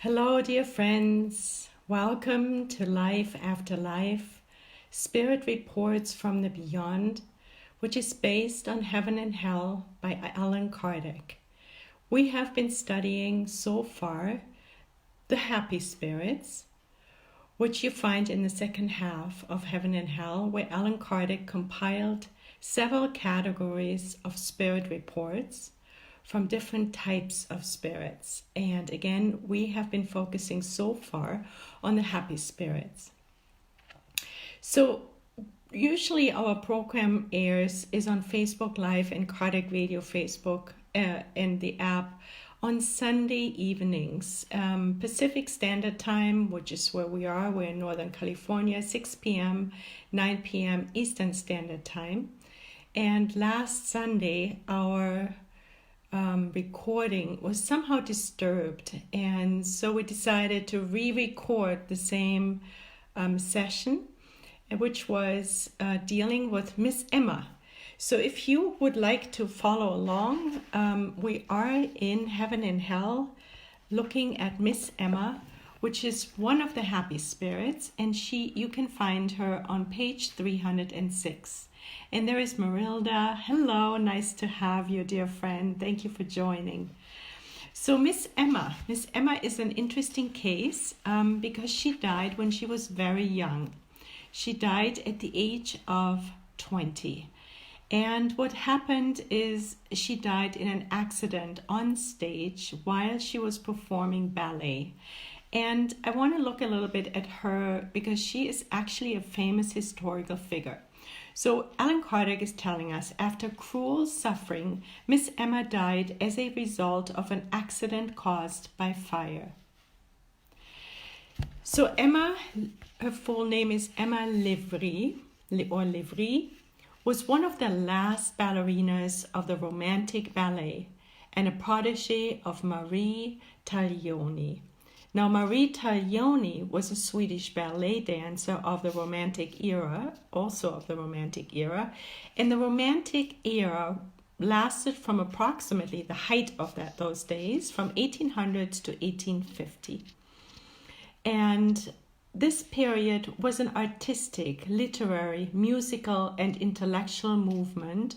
Hello, dear friends. Welcome to Life After Life, Spirit Reports from the Beyond, which is based on Heaven and Hell by Allan Kardec. We have been studying so far the happy spirits, which you find in the second half of Heaven and Hell, where Allan Kardec compiled several categories of spirit reports from different types of spirits. And again, we have been focusing so far on the happy spirits. So usually our program is on Facebook Live and Kardec Radio Facebook and the app on Sunday evenings, Pacific Standard Time, which is where we are. We're in Northern California, 6 p.m., 9 p.m. Eastern Standard Time. And last Sunday, our recording was somehow disturbed, and so we decided to re-record the same session, which was dealing with Miss Emma. So if you would like to follow along, we are in Heaven and Hell looking at Miss Emma, which is one of the happy spirits, and you can find her on page 306. And there is Marilda. Hello, nice to have you, dear friend. Thank you for joining. So Miss Emma is an interesting case because she died when she was very young. She died at the age of 20. And what happened is she died in an accident on stage while she was performing ballet. And I want to look a little bit at her because she is actually a famous historical figure. So Allan Kardec is telling us, after cruel suffering, Miss Emma died as a result of an accident caused by fire. So Emma, her full name is Emma Livry, was one of the last ballerinas of the Romantic Ballet and a protégée of Marie Taglioni. Now, Marie Taglioni was a Swedish ballet dancer of the Romantic era, also of the Romantic era. And the Romantic era lasted from approximately the height of those days, from 1800 to 1850. And this period was an artistic, literary, musical, and intellectual movement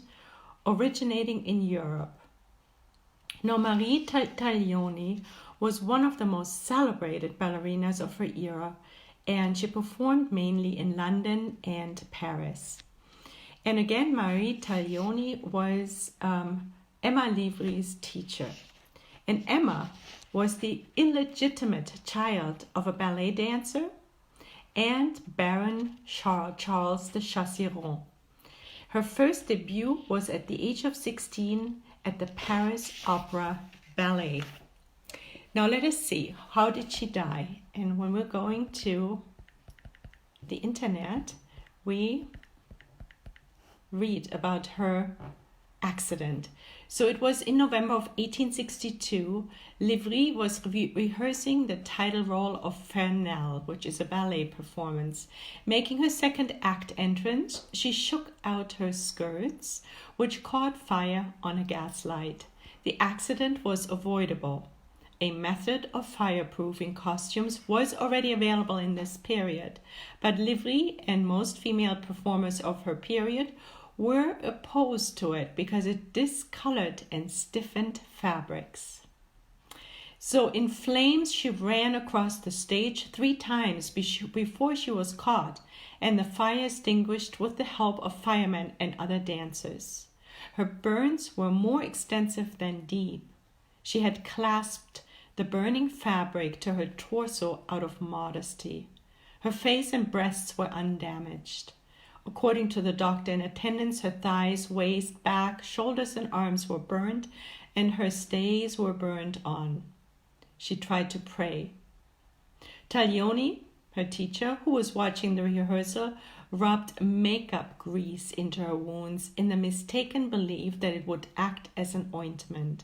originating in Europe. Now, Marie Taglioni was one of the most celebrated ballerinas of her era, and she performed mainly in London and Paris. And again, Marie Taglioni was Emma Livry's teacher. And Emma was the illegitimate child of a ballet dancer and Baron Charles de Chassiron. Her first debut was at the age of 16 at the Paris Opera Ballet. Now let us see, how did she die? And when we're going to the internet, we read about her accident. So it was in November of 1862. Livry was rehearsing the title role of Fernelle, which is a ballet performance. Making her second act entrance, she shook out her skirts, which caught fire on a gaslight. The accident was avoidable. A method of fireproofing costumes was already available in this period, but Livry and most female performers of her period were opposed to it because it discolored and stiffened fabrics. So in flames, she ran across the stage 3 times before she was caught, and the fire extinguished with the help of firemen and other dancers. Her burns were more extensive than deep. She had clasped the burning fabric to her torso out of modesty. Her face and breasts were undamaged. According to the doctor in attendance, her thighs, waist, back, shoulders, and arms were burned, and her stays were burned on. She tried to pray. Taglioni, her teacher, who was watching the rehearsal, rubbed makeup grease into her wounds in the mistaken belief that it would act as an ointment.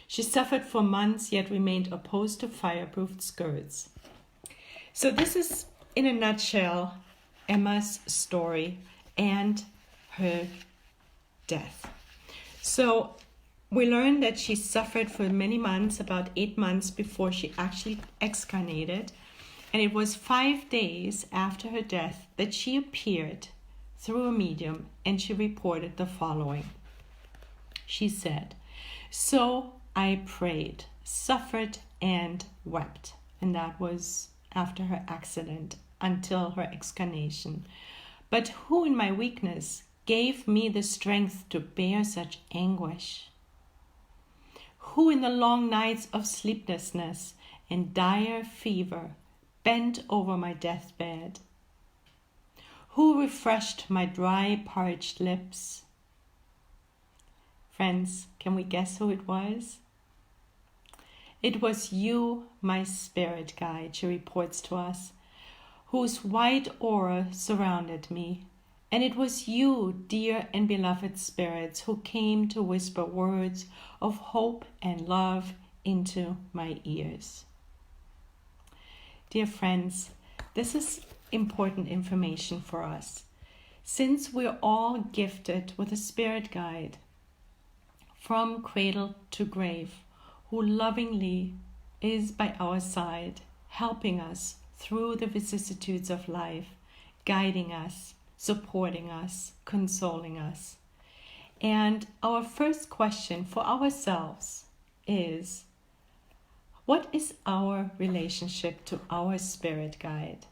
She suffered for months, yet remained opposed to fireproofed skirts. So this is, in a nutshell, Emma's story and her death. So We learned that she suffered for many months, about 8 months before she actually excarnated. And it was 5 days after her death that she appeared through a medium and she reported the following. She said, "So I prayed, suffered, and wept." And that was after her accident until her excarnation. "But who in my weakness gave me the strength to bear such anguish? Who in the long nights of sleeplessness and dire fever bent over my deathbed? Who refreshed my dry, parched lips?" Friends, can we guess who it was? "It was you, my spirit guide," she reports to us, "whose white aura surrounded me. And it was you, dear and beloved spirits, who came to whisper words of hope and love into my ears." Dear friends, this is important information for us. Since we're all gifted with a spirit guide from cradle to grave, who lovingly is by our side, helping us through the vicissitudes of life, guiding us, supporting us, consoling us. And our first question for ourselves is, what is our relationship to our spirit guide?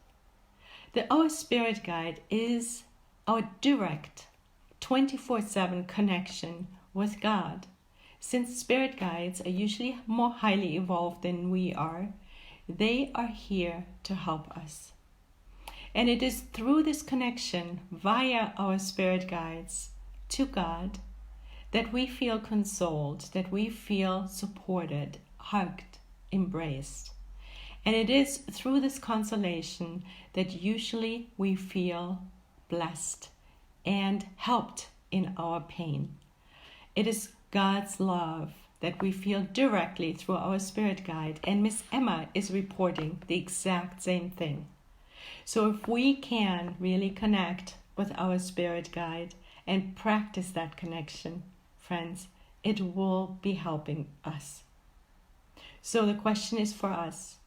Our spirit guide is our direct 24/7 connection with God. Since spirit guides are usually more highly evolved than we are, they are here to help us. And it is through this connection via our spirit guides to God that we feel consoled, that we feel supported, hugged, embraced. And it is through this consolation that usually we feel blessed and helped in our pain. It is God's love that we feel directly through our spirit guide, and Miss Emma is reporting the exact same thing. So if we can really connect with our spirit guide and practice that connection, friends, it will be helping us. So the question is for us,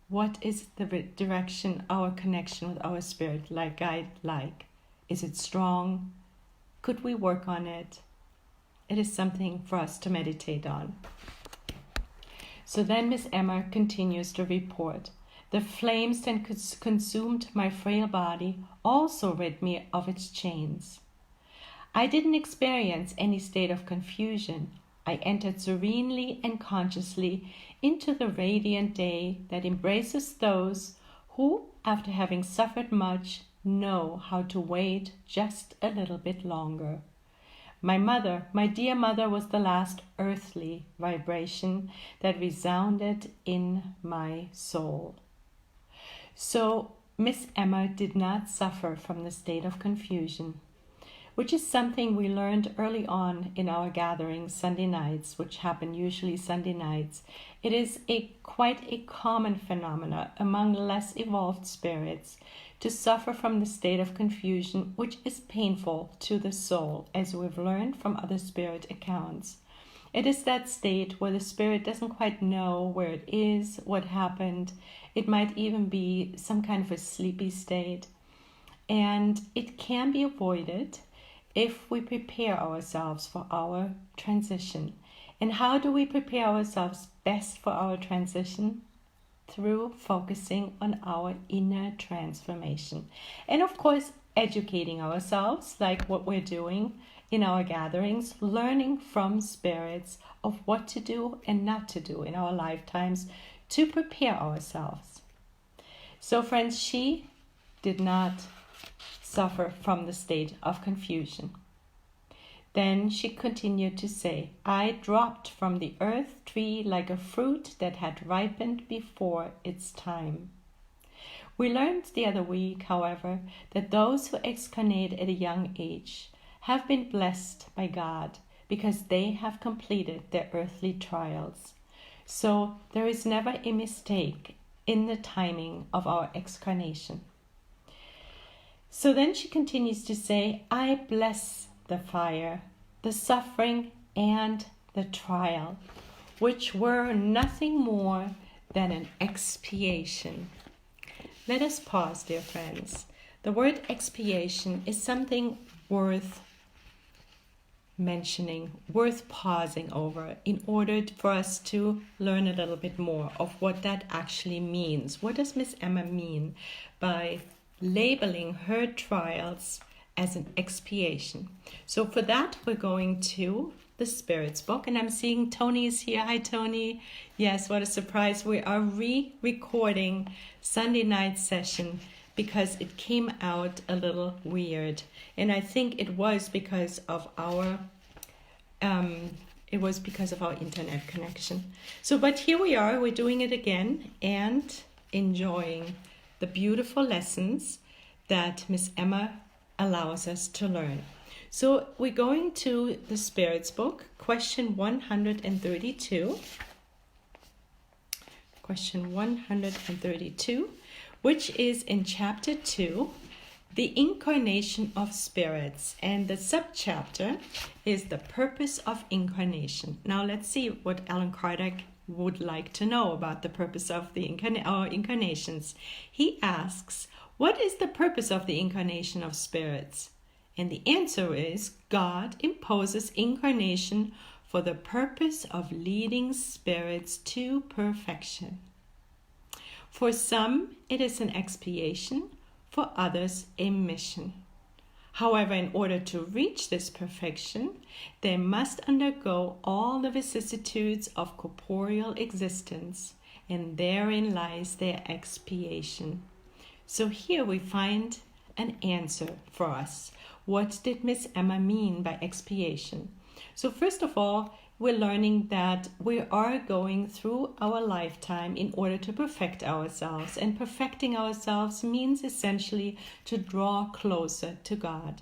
what is the direction our connection with our spirit guide like? Is it strong? Could we work on it? It is something for us to meditate on. So then Miss Emma continues to report, "The flames that consumed my frail body also rid me of its chains. I didn't experience any state of confusion. I entered serenely and consciously into the radiant day that embraces those who, after having suffered much, know how to wait just a little bit longer. My mother, my dear mother, was the last earthly vibration that resounded in my soul." So Miss Emma did not suffer from the state of confusion, which is something we learned early on in our gatherings Sunday nights, which happen usually Sunday nights. It is quite a common phenomenon among less evolved spirits to suffer from the state of confusion, which is painful to the soul, as we've learned from other spirit accounts. It is that state where the spirit doesn't quite know where it is, what happened. It might even be some kind of a sleepy state. And it can be avoided if we prepare ourselves for our transition. And how do we prepare ourselves best for our transition? Through focusing on our inner transformation. And of course, educating ourselves, like what we're doing in our gatherings, learning from spirits of what to do and not to do in our lifetimes to prepare ourselves. So friends, she did not suffer from the state of confusion. Then she continued to say, "I dropped from the earth tree like a fruit that had ripened before its time." We learned the other week, however, that those who excarnate at a young age have been blessed by God because they have completed their earthly trials. So there is never a mistake in the timing of our excarnation. So then she continues to say, "I bless the fire, the suffering, and the trial, which were nothing more than an expiation. Let us pause, dear friends. The word expiation is something worth mentioning, worth pausing over in order for us to learn a little bit more of what that actually means. What does Miss Emma mean by labeling her trials as an expiation? So for that, we're going to the Spirits book, and I'm seeing Tony is here. Hi, Tony. Yes, what a surprise. We are re-recording Sunday night session because it came out a little weird, and I think it was because of our internet connection. So, but here we are, we're doing it again and enjoying the beautiful lessons that Miss Emma allows us to learn. So we're going to the Spirits book, question 132. Question 132, which is in chapter 2, the incarnation of spirits, and the subchapter is the purpose of incarnation. Now let's see what Alan Kardec would like to know about the purpose of the incarnations. He asks, what is the purpose of the incarnation of spirits? And the answer is, God imposes incarnation for the purpose of leading spirits to perfection. For some, it is an expiation, for others, a mission. However, in order to reach this perfection, they must undergo all the vicissitudes of corporeal existence, and therein lies their expiation. So here we find an answer for us. What did Miss Emma mean by expiation? So first of all, we're learning that we are going through our lifetime in order to perfect ourselves. And perfecting ourselves means essentially to draw closer to God.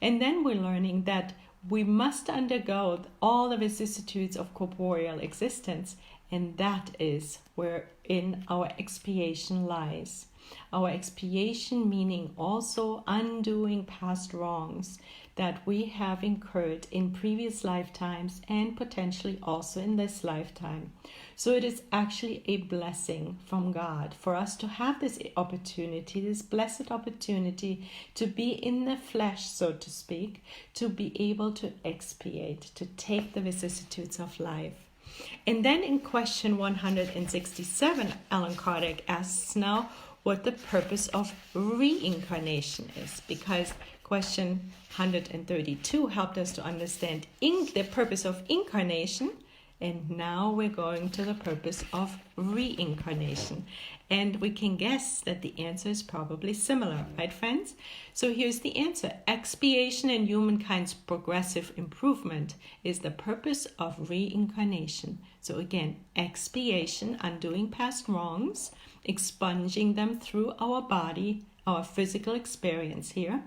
And then we're learning that we must undergo all the vicissitudes of corporeal existence. And that is wherein our expiation lies. Our expiation meaning also undoing past wrongs that we have incurred in previous lifetimes and potentially also in this lifetime. So it is actually a blessing from God for us to have this opportunity, this blessed opportunity to be in the flesh, so to speak, to be able to expiate, to take the vicissitudes of life. And then in question 167, Alan Kardec asks now what the purpose of reincarnation is, because question 132 helped us to understand the purpose of incarnation, and now we're going to the purpose of reincarnation. And we can guess that the answer is probably similar, right, friends? So here's the answer. Expiation and humankind's progressive improvement is the purpose of reincarnation. So again, expiation, undoing past wrongs, expunging them through our body, our physical experience here,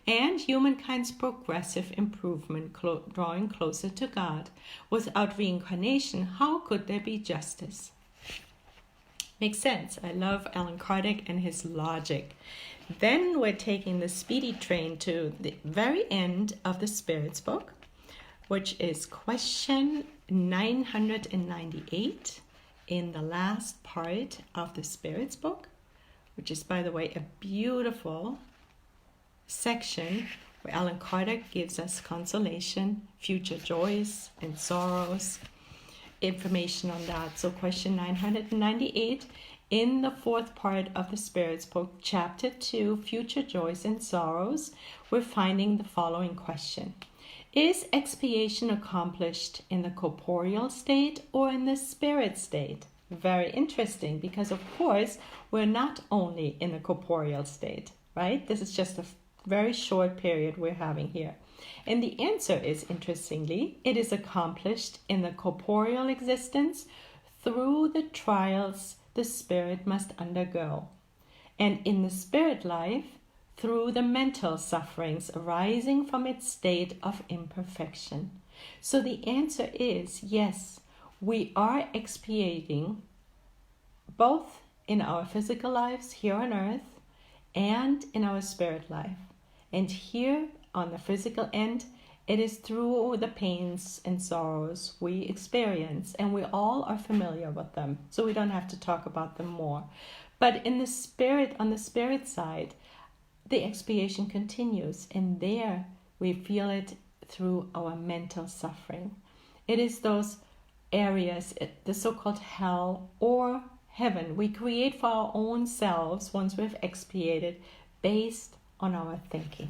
and humankind's progressive improvement, drawing closer to God. Without reincarnation, how could there be justice? Makes sense. I love Alan Kardec and his logic. Then we're taking the speedy train to the very end of the Spirits book, which is question 998 in the last part of the Spirits book, which is, by the way, a beautiful section where Alan Kardec gives us consolation, future joys and sorrows, information on that. So question 998 in the fourth part of the Spirits book, chapter 2, future joys and sorrows, we're finding the following question. Is expiation accomplished in the corporeal state or in the spirit state? Very interesting, because of course we're not only in the corporeal state, right? This is just a very short period we're having here. And the answer is, interestingly, it is accomplished in the corporeal existence through the trials the spirit must undergo, and in the spirit life through the mental sufferings arising from its state of imperfection. So the answer is yes, we are expiating both in our physical lives here on earth and in our spirit life. And here on the physical end, It is through the pains and sorrows we experience, and we all are familiar with them, so we don't have to talk about them more. But in the spirit, on the spirit side, the expiation continues, and there we feel it through our mental suffering. It is those areas, the so-called hell or heaven, we create for our own selves once we've expiated based on our thinking.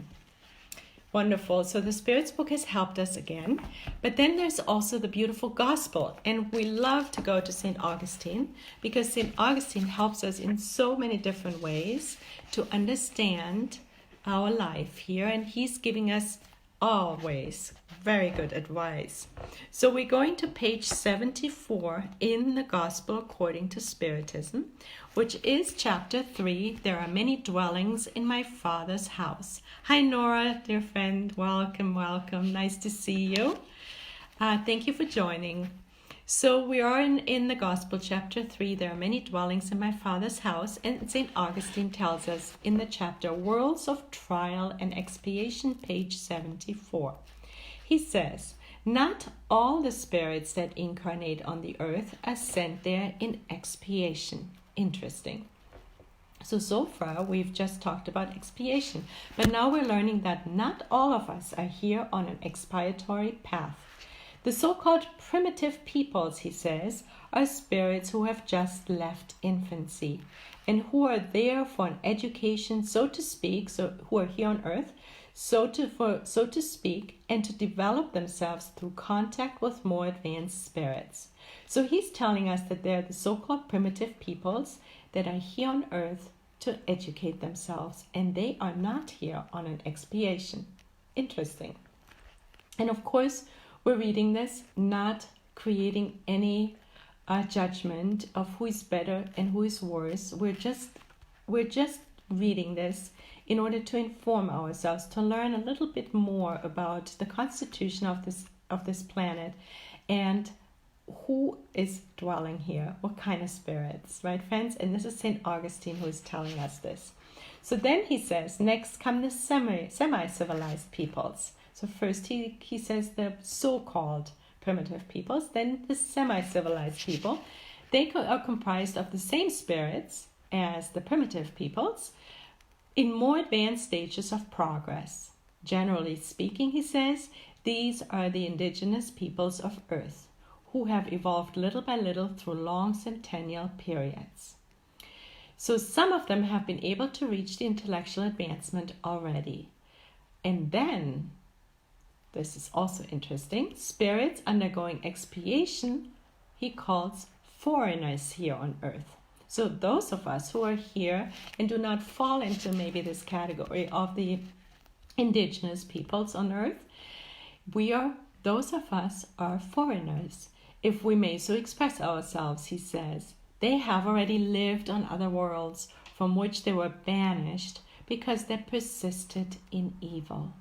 Wonderful. So the Spirit's book has helped us again. But then there's also the beautiful gospel. And we love to go to St. Augustine because St. Augustine helps us in so many different ways to understand our life here. And he's giving us always very good advice. So we're going to page 74 in the Gospel according to Spiritism, which is chapter 3. There are many dwellings in my Father's house. Hi Nora, dear friend, welcome, welcome. Nice to see you. Thank you for joining. So we are in the Gospel, chapter 3. There are many dwellings in my Father's house. And St. Augustine tells us in the chapter Worlds of Trial and Expiation, page 74. He says, not all the spirits that incarnate on the earth are sent there in expiation. Interesting. So far we've just talked about expiation. But now we're learning that not all of us are here on an expiatory path. The so-called primitive peoples, he says, are spirits who have just left infancy and who are there for an education, so to speak, so who are here on earth, so to speak, and to develop themselves through contact with more advanced spirits. So he's telling us that they're the so-called primitive peoples that are here on earth to educate themselves, and they are not here on an expiation. Interesting. And of course, we're reading this, not creating any judgment of who is better and who is worse. We're just reading this in order to inform ourselves, to learn a little bit more about the constitution of this planet and who is dwelling here, what kind of spirits, right, friends? And this is St. Augustine who is telling us this. So then he says, next come the semi-civilized peoples. So first he says the so-called primitive peoples, then the semi-civilized people. They are comprised of the same spirits as the primitive peoples in more advanced stages of progress. Generally speaking, he says, these are the indigenous peoples of Earth who have evolved little by little through long centennial periods. So some of them have been able to reach the intellectual advancement already. And then, this is also interesting, spirits undergoing expiation, he calls foreigners here on earth. So those of us who are here and do not fall into maybe this category of the indigenous peoples on earth, those of us are foreigners, if we may so express ourselves, he says. They have already lived on other worlds from which they were banished because they persisted in evil,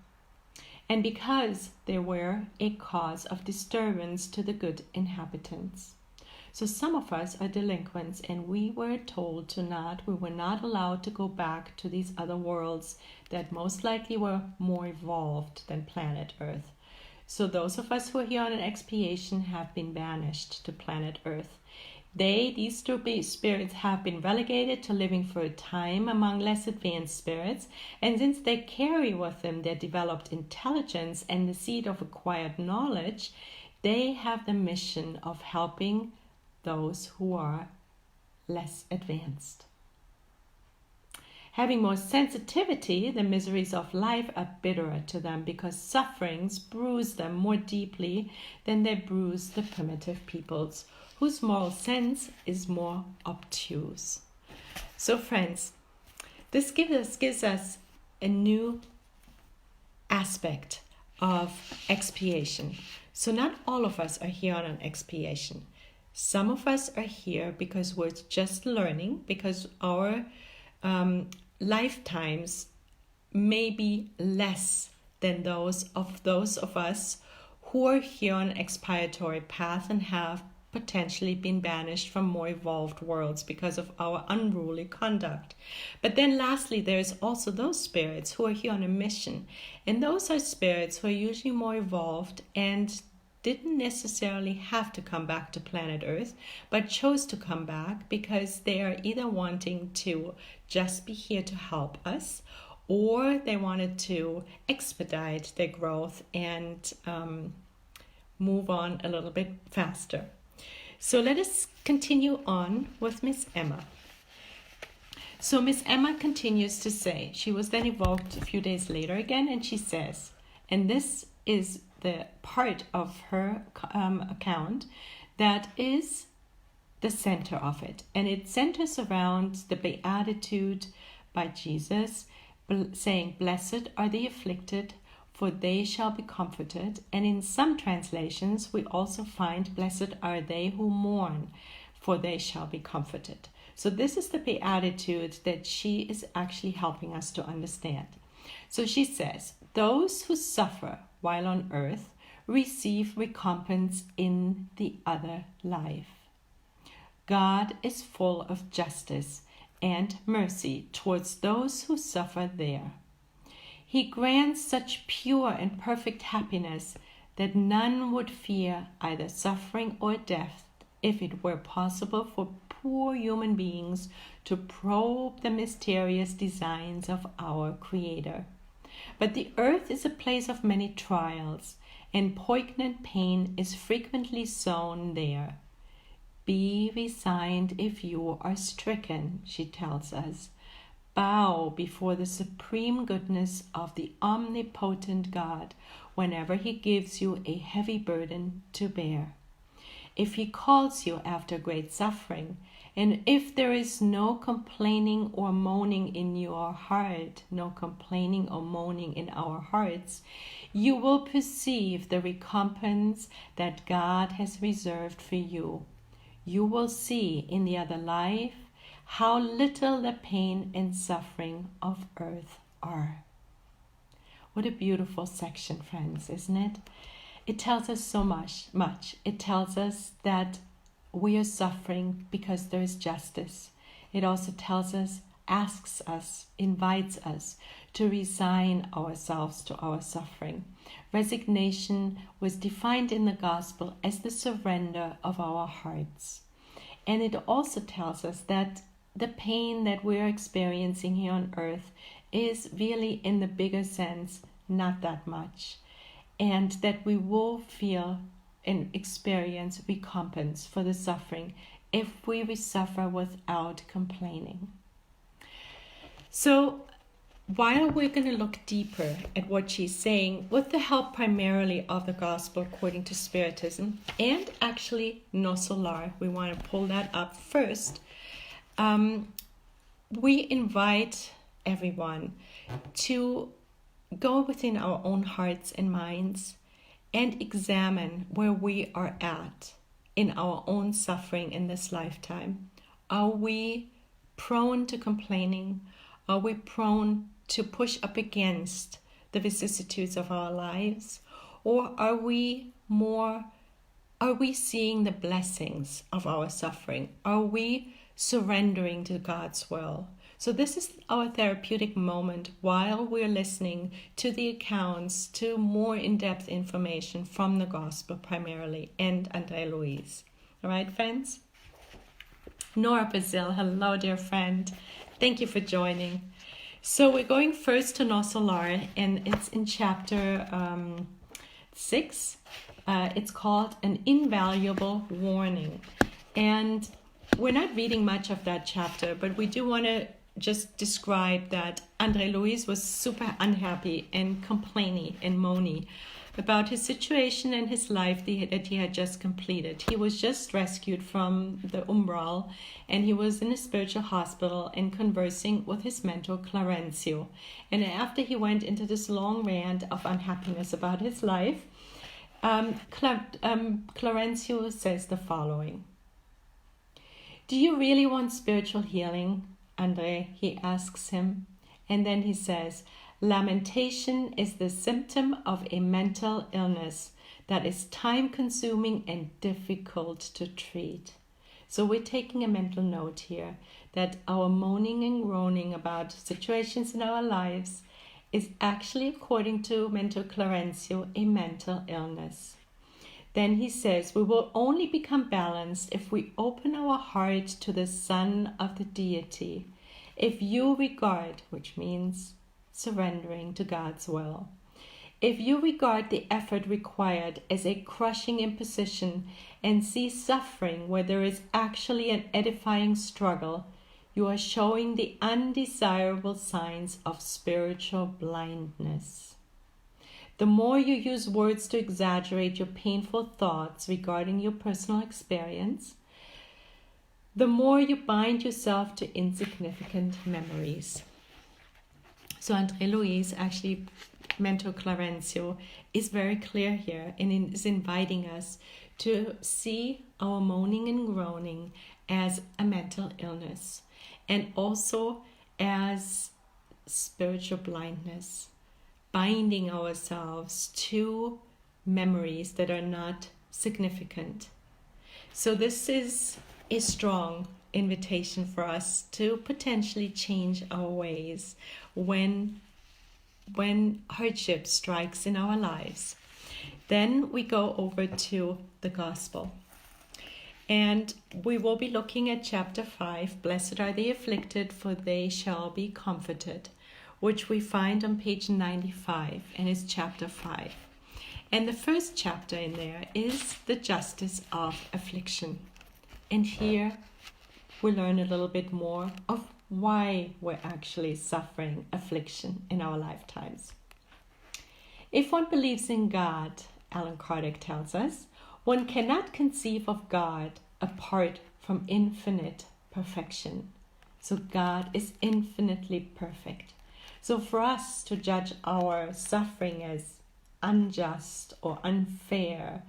and because they were a cause of disturbance to the good inhabitants. So some of us are delinquents, and we were told we were not allowed to go back to these other worlds that most likely were more evolved than planet Earth. So those of us who are here on an expiation have been banished to planet Earth. These two spirits have been relegated to living for a time among less advanced spirits, and since they carry with them their developed intelligence and the seed of acquired knowledge, they have the mission of helping those who are less advanced. Having more sensitivity, the miseries of life are bitterer to them because sufferings bruise them more deeply than they bruise the primitive peoples, whose moral sense is more obtuse. So friends, this gives us a new aspect of expiation. So not all of us are here on an expiation. Some of us are here because we're just learning, because our lifetimes may be less than those of us who are here on an expiatory path and have potentially been banished from more evolved worlds because of our unruly conduct. But then lastly, there's also those spirits who are here on a mission. And those are spirits who are usually more evolved and didn't necessarily have to come back to planet Earth, but chose to come back because they are either wanting to just be here to help us, or they wanted to expedite their growth and move on a little bit faster. So let us continue on with Miss Emma. So Miss Emma continues to say, she was then evoked a few days later again, and she says, and this is the part of her account that is the center of it. And it centers around the beatitude by Jesus, saying, "Blessed are the afflicted, for they shall be comforted." And in some translations, we also find, "Blessed are they who mourn, for they shall be comforted." So this is the beatitude that she is actually helping us to understand. So she says, those who suffer while on earth receive recompense in the other life. God is full of justice and mercy towards those who suffer there. He grants such pure and perfect happiness that none would fear either suffering or death if it were possible for poor human beings to probe the mysterious designs of our Creator. But the earth is a place of many trials, and poignant pain is frequently sown there. Be resigned if you are stricken, she tells us. Bow before the supreme goodness of the omnipotent God whenever He gives you a heavy burden to bear. If He calls you after great suffering, and if there is no complaining or moaning in your heart, no complaining or moaning in our hearts, you will perceive the recompense that God has reserved for you. You will see in the other life how little the pain and suffering of earth are. What a beautiful section, friends, isn't it? It tells us so much. It tells us that we are suffering because there is justice. It also tells us, asks us, invites us to resign ourselves to our suffering. Resignation was defined in the gospel as the surrender of our hearts. And it also tells us that the pain that we're experiencing here on earth is really, in the bigger sense, not that much. And that we will feel and experience recompense for the suffering if we suffer without complaining. So while we're going to look deeper at what she's saying, with the help primarily of the Gospel according to Spiritism and actually No Solar, we want to pull that up first. We invite everyone to go within our own hearts and minds and examine where we are at in our own suffering in this lifetime. Are we prone to complaining? Are we prone to push up against the vicissitudes of our lives? Or are we seeing the blessings of our suffering? Are we surrendering to God's will? So this is our therapeutic moment while we're listening to the accounts, to more in-depth information from the Gospel primarily, and André Louise. All right, friends? Nora Brazil, hello, dear friend. Thank you for joining. So we're going first to No Solar, and it's in chapter 6. It's called An Invaluable Warning. And we're not reading much of that chapter, but we do want to just describe that André Louise was super unhappy and complaining and moany about his situation and his life that he had just completed. He was just rescued from the umbral, and he was in a spiritual hospital and conversing with his mentor Clarencio. And after he went into this long rant of unhappiness about his life, Clarencio says the following. Do you really want spiritual healing, André? He asks him. And then he says, lamentation is the symptom of a mental illness that is time-consuming and difficult to treat. So we're taking a mental note here that our moaning and groaning about situations in our lives is actually, according to Mentor Clarencio, a mental illness. Then he says, we will only become balanced if we open our heart to the Son of the Deity. If you regard, which means surrendering to God's will, if you regard the effort required as a crushing imposition and see suffering where there is actually an edifying struggle, you are showing the undesirable signs of spiritual blindness. The more you use words to exaggerate your painful thoughts regarding your personal experience, the more you bind yourself to insignificant memories. So André Louis, actually Mentor Clarencio, is very clear here and is inviting us to see our moaning and groaning as a mental illness and also as spiritual blindness, binding ourselves to memories that are not significant. So this is a strong invitation for us to potentially change our ways when hardship strikes in our lives. Then we go over to the gospel. And we will be looking at chapter 5, Blessed are the afflicted, for they shall be comforted, which we find on page 95, and it's chapter 5. And the first chapter in there is the justice of affliction. And here we learn a little bit more of why we're actually suffering affliction in our lifetimes. If one believes in God, Allan Kardec tells us, one cannot conceive of God apart from infinite perfection. So God is infinitely perfect. So for us to judge our suffering as unjust or unfair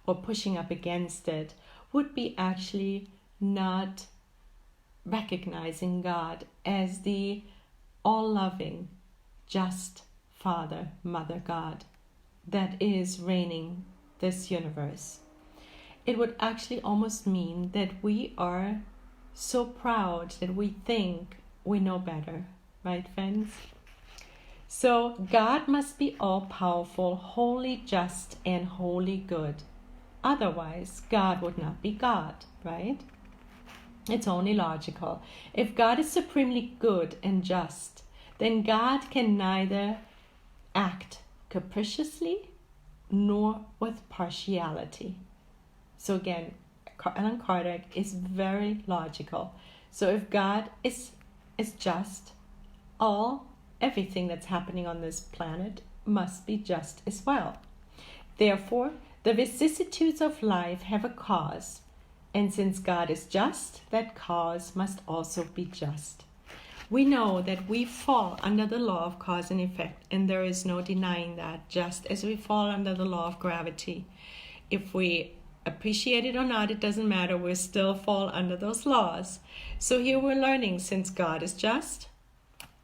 or pushing up against it would be actually not recognizing God as the all-loving, just Father, Mother God that is reigning this universe. It would actually almost mean that we are so proud that we think we know better, right, friends? So God must be all-powerful, wholly just, and wholly good. Otherwise, God would not be God, right? It's only logical. If God is supremely good and just, then God can neither act capriciously nor with partiality. So again, Allan Kardec is very logical. So if God is just, everything that's happening on this planet must be just as well. Therefore, the vicissitudes of life have a cause, and since God is just, that cause must also be just. We know that we fall under the law of cause and effect, and there is no denying that, just as we fall under the law of gravity. If we appreciate it or not, it doesn't matter, we still fall under those laws. So here we're learning, since God is just,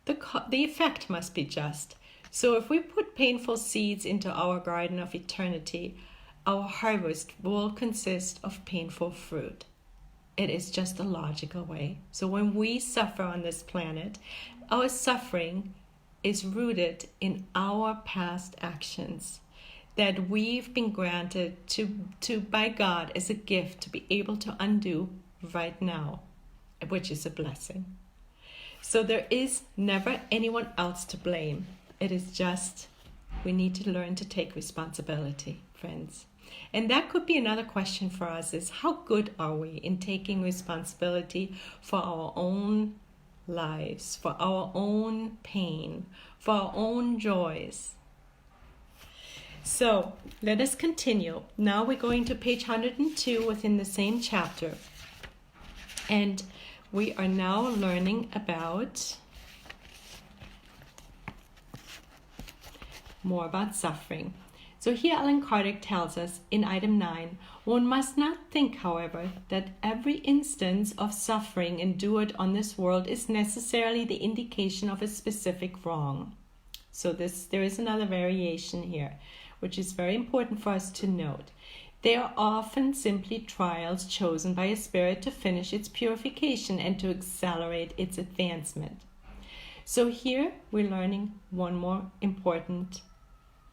the effect must be just. So if we put painful seeds into our garden of eternity, our harvest will consist of painful fruit. It is just a logical way. So when we suffer on this planet, our suffering is rooted in our past actions that we've been granted to by God as a gift to be able to undo right now, which is a blessing. So there is never anyone else to blame. It is just we need to learn to take responsibility, friends. And that could be another question for us, is how good are we in taking responsibility for our own lives, for our own pain, for our own joys? So let us continue. Now we're going to page 102 within the same chapter. And we are now learning about more about suffering. So here Allan Kardec tells us in item 9, one must not think, however, that every instance of suffering endured on this world is necessarily the indication of a specific wrong. So there is another variation here. which is very important for us to note. They are often simply trials chosen by a spirit to finish its purification and to accelerate its advancement. So here we're learning one more important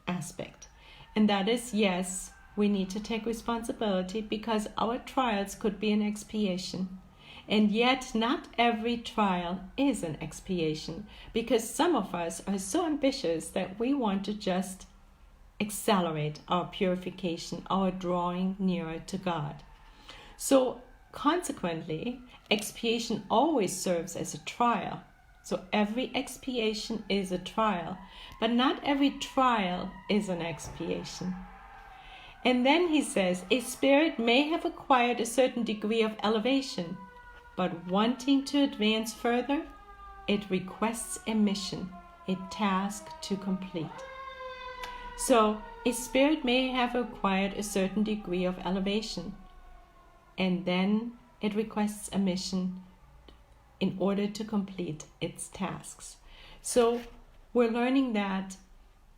aspect, and that is, yes, we need to take responsibility because our trials could be an expiation. And yet not every trial is an expiation, because some of us are so ambitious that we want to just accelerate our purification, our drawing nearer to God. So consequently, expiation always serves as a trial. So every expiation is a trial, but not every trial is an expiation. And then he says, a spirit may have acquired a certain degree of elevation, but wanting to advance further, it requests a mission, a task to complete. So a spirit may have acquired a certain degree of elevation, and then it requests a mission in order to complete its tasks. So we're learning that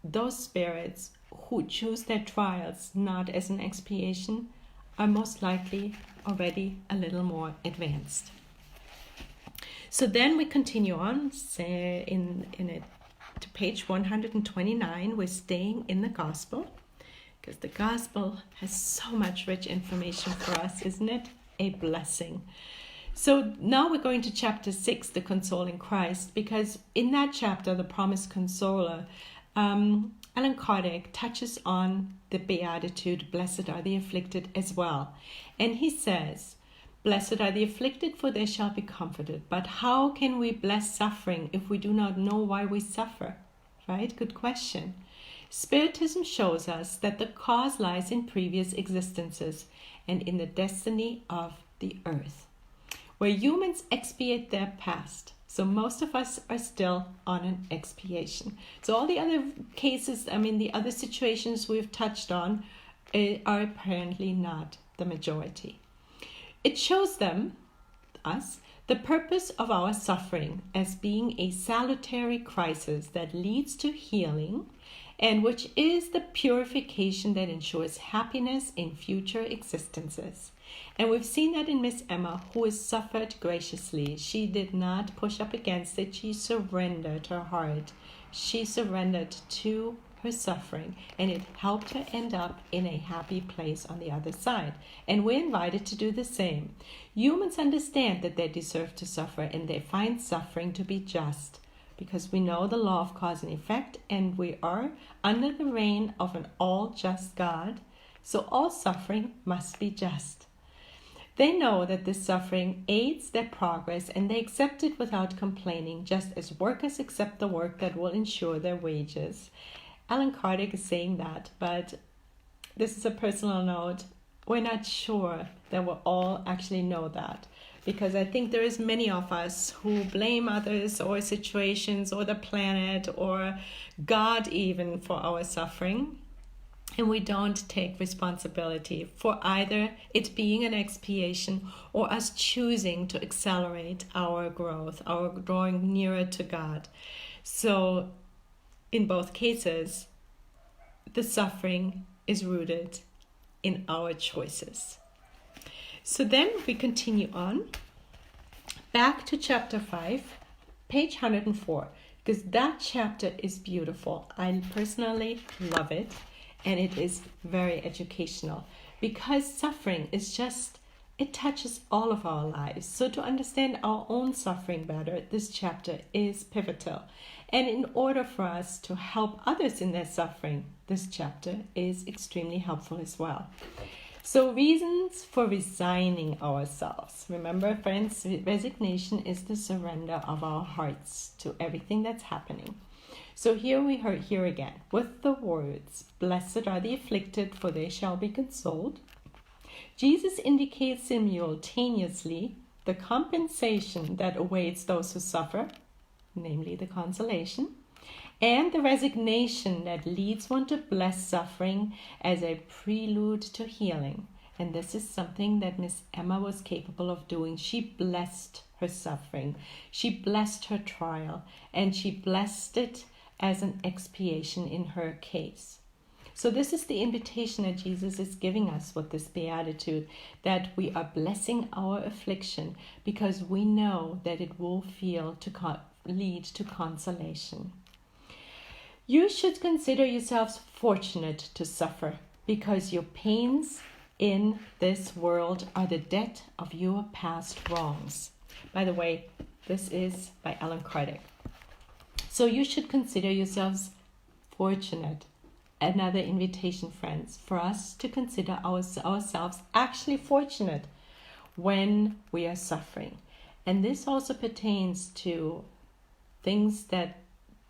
those spirits who choose their trials not as an expiation are most likely already a little more advanced. So then we continue on to page 129. We're staying in the gospel because the gospel has so much rich information for us, isn't it? A blessing. So now we're going to chapter 6, the consoling Christ, because in that chapter, the promised consoler, Allan Kardec touches on the beatitude, blessed are the afflicted, as well. And he says, blessed are the afflicted, for they shall be comforted. But how can we bless suffering if we do not know why we suffer? Right? Good question. Spiritism shows us that the cause lies in previous existences and in the destiny of the earth, where humans expiate their past. So most of us are still on an expiation. So all the other cases, the other situations we've touched on are apparently not the majority. It shows us, the purpose of our suffering as being a salutary crisis that leads to healing, and which is the purification that ensures happiness in future existences. And we've seen that in Miss Emma, who has suffered graciously. She did not push up against it. She surrendered her heart. She surrendered to her suffering, and it helped her end up in a happy place on the other side. And we're invited to do the same. Humans understand that they deserve to suffer, and they find suffering to be just, because we know the law of cause and effect, and we are under the reign of an all-just God, so all suffering must be just. They know that this suffering aids their progress, and they accept it without complaining, just as workers accept the work that will ensure their wages. Allan Kardec is saying that, but this is a personal note. We're not sure that we'll all actually know that, because I think there is many of us who blame others or situations or the planet or God even for our suffering. And we don't take responsibility for either it being an expiation or us choosing to accelerate our growth, our drawing nearer to God. So in both cases, the suffering is rooted in our choices. So then we continue on back to chapter 5, page 104, because that chapter is beautiful. I personally love it. And it is very educational, because suffering is it touches all of our lives. So to understand our own suffering better, this chapter is pivotal. And in order for us to help others in their suffering, this chapter is extremely helpful as well. So reasons for resigning ourselves. Remember, friends, resignation is the surrender of our hearts to everything that's happening. So here we hear again with the words, blessed are the afflicted, for they shall be consoled. Jesus indicates simultaneously the compensation that awaits those who suffer, namely the consolation, and the resignation that leads one to bless suffering as a prelude to healing. And this is something that Miss Emma was capable of doing. She blessed her suffering. She blessed her trial, and she blessed it as an expiation in her case. So this is the invitation that Jesus is giving us with this beatitude, that we are blessing our affliction because we know that it will lead to consolation. You should consider yourselves fortunate to suffer, because your pains in this world are the debt of your past wrongs. By the way, this is by Allan Kardec. So you should consider yourselves fortunate. Another invitation, friends, for us to consider ourselves actually fortunate when we are suffering. And this also pertains to things that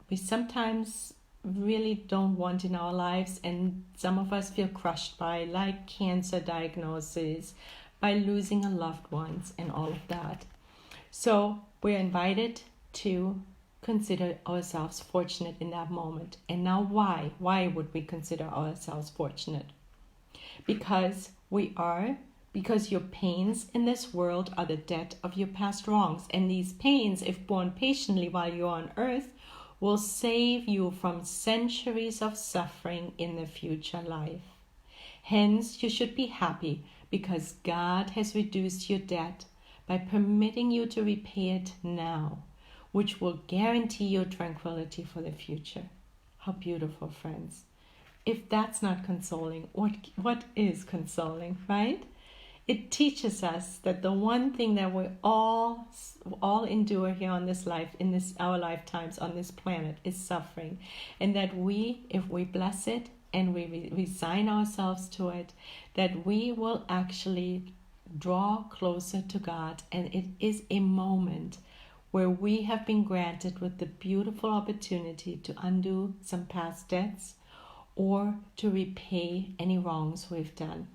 we sometimes really don't want in our lives, and some of us feel crushed by, like cancer diagnoses, by losing a loved ones and all of that. So we're invited to consider ourselves fortunate in that moment. And now why? Why would we consider ourselves fortunate? Because your pains in this world are the debt of your past wrongs. And these pains, if borne patiently while you're on earth, will save you from centuries of suffering in the future life. Hence, you should be happy because God has reduced your debt by permitting you to repay it now, which will guarantee your tranquility for the future. How beautiful, friends. If that's not consoling, what is consoling, right? It teaches us that the one thing that we all endure here on this life, our lifetimes on this planet, is suffering. And that if we bless it and we resign ourselves to it, that we will actually draw closer to God. And it is a moment where we have been granted with the beautiful opportunity to undo some past debts or to repay any wrongs we've done.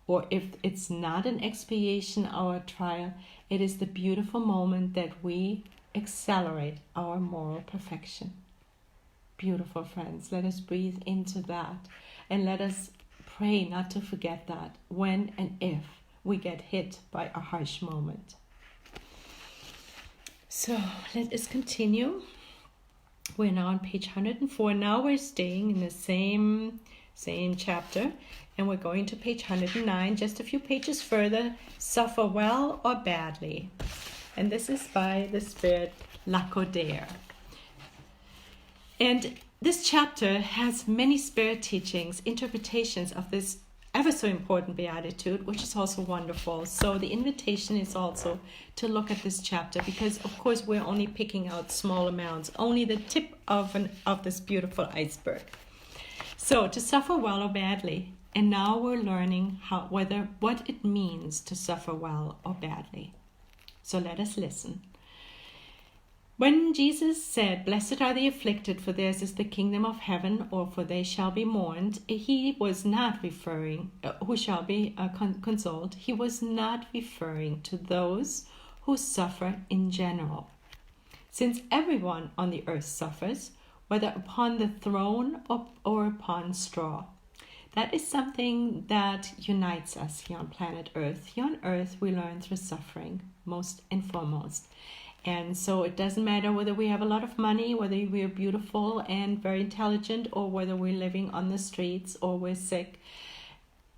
Or if it's not an expiation or a trial, it is the beautiful moment that we accelerate our moral perfection. Beautiful, friends. Let us breathe into that and let us pray not to forget that when and if we get hit by a harsh moment. So let us continue. We're now on page 104. Now we're staying in the same chapter, and we're going to page 109, just a few pages further. Suffer well or badly. And this is by the spirit Lacordaire. And this chapter has many spirit teachings, interpretations of this ever so important beatitude, which is also wonderful. So the invitation is also to look at this chapter, because of course we're only picking out small amounts, only the tip of this beautiful iceberg. So to suffer well or badly, and now we're learning what it means to suffer well or badly. So let us listen. When Jesus said, "Blessed are the afflicted, for theirs is the kingdom of heaven," or "for they shall be mourned," he was not referring, who shall be consoled, he was not referring to those who suffer in general. Since everyone on the earth suffers, whether upon the throne or upon straw. That is something that unites us here on planet Earth. Here on Earth, we learn through suffering, most and foremost. And so it doesn't matter whether we have a lot of money, whether we are beautiful and very intelligent, or whether we're living on the streets or we're sick.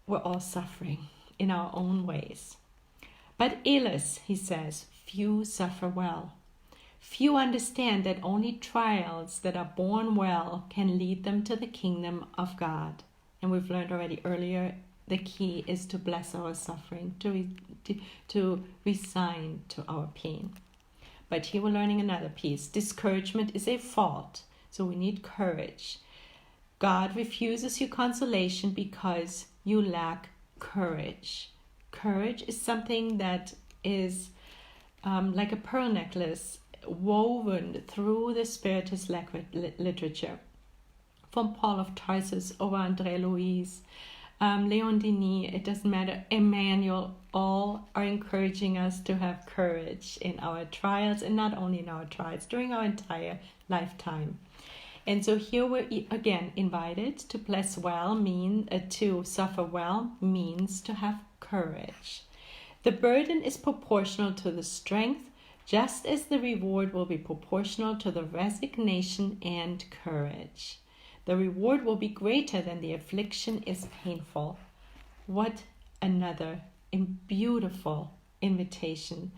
We're all suffering in our own ways. But Elis, he says, few suffer well. Few understand that only trials that are borne well can lead them to the kingdom of God. And we've learned already earlier, the key is to bless our suffering, to resign to our pain. But here we're learning another piece. Discouragement is a fault, so we need courage. God refuses you consolation because you lack courage. Courage is something that is like a pearl necklace woven through the Spiritis literature. From Paul of Tarsus over André Louis, Leon Denis, it doesn't matter, Emmanuel, all are encouraging us to have courage in our trials, and not only in our trials, during our entire lifetime. And so here we're again invited to bless well, to suffer well means to have courage. The burden is proportional to the strength, just as the reward will be proportional to the resignation and courage. The reward will be greater than the affliction is painful. What another beautiful invitation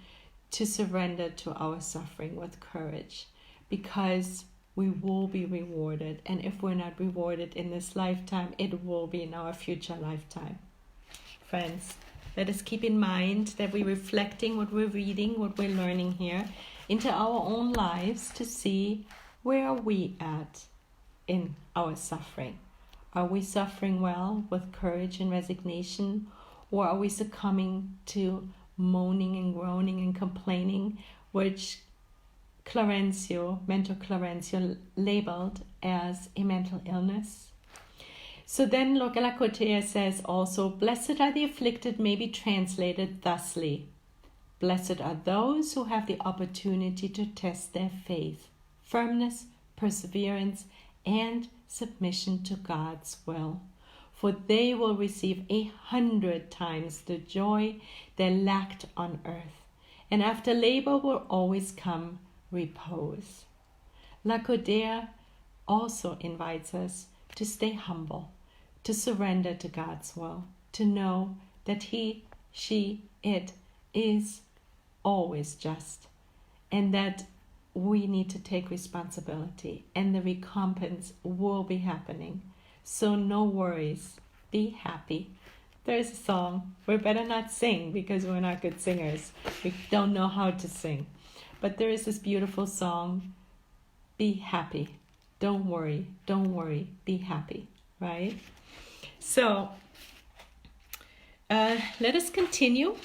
to surrender to our suffering with courage, because we will be rewarded. And if we're not rewarded in this lifetime, it will be in our future lifetime. Friends, let us keep in mind that we're reflecting what we're reading, what we're learning here, into our own lives to see where are we at in our suffering. Are we suffering well with courage and resignation, or are we succumbing to moaning and groaning and complaining, which Mentor Clarencio labeled as a mental illness? So then Lacotea says also, blessed are the afflicted may be translated thusly. Blessed are those who have the opportunity to test their faith, firmness, perseverance, and submission to God's will, for they will receive 100 times the joy they lacked on earth, and after labor will always come repose. Lacotea also invites us to stay humble, to surrender to God's will, to know that He, she, it is always just, and that we need to take responsibility, and the recompense will be happening. So no worries, be happy. There's a song, we better not sing because we're not good singers. We don't know how to sing. But there is this beautiful song, be happy. Don't worry, be happy, right? So let us continue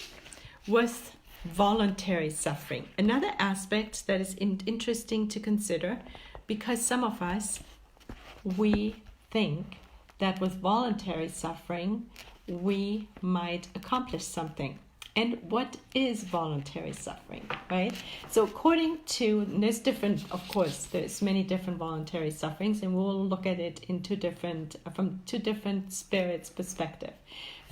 with voluntary suffering. Another aspect that is interesting to consider, because some of us, we think that with voluntary suffering, we might accomplish something. And what is voluntary suffering, right? So according to, there's many different voluntary sufferings, and we'll look at it in from two different spirits' perspective.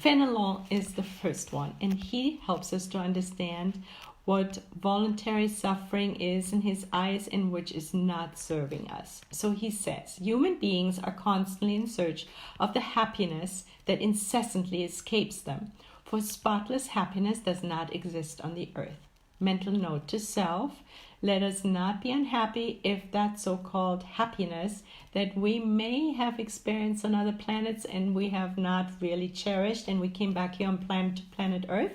Fenelon is the first one, and he helps us to understand what voluntary suffering is in his eyes and which is not serving us. So he says, human beings are constantly in search of the happiness that incessantly escapes them, for spotless happiness does not exist on the earth. Mental note to self, let us not be unhappy if that so-called happiness that we may have experienced on other planets and we have not really cherished, and we came back here on planet Earth,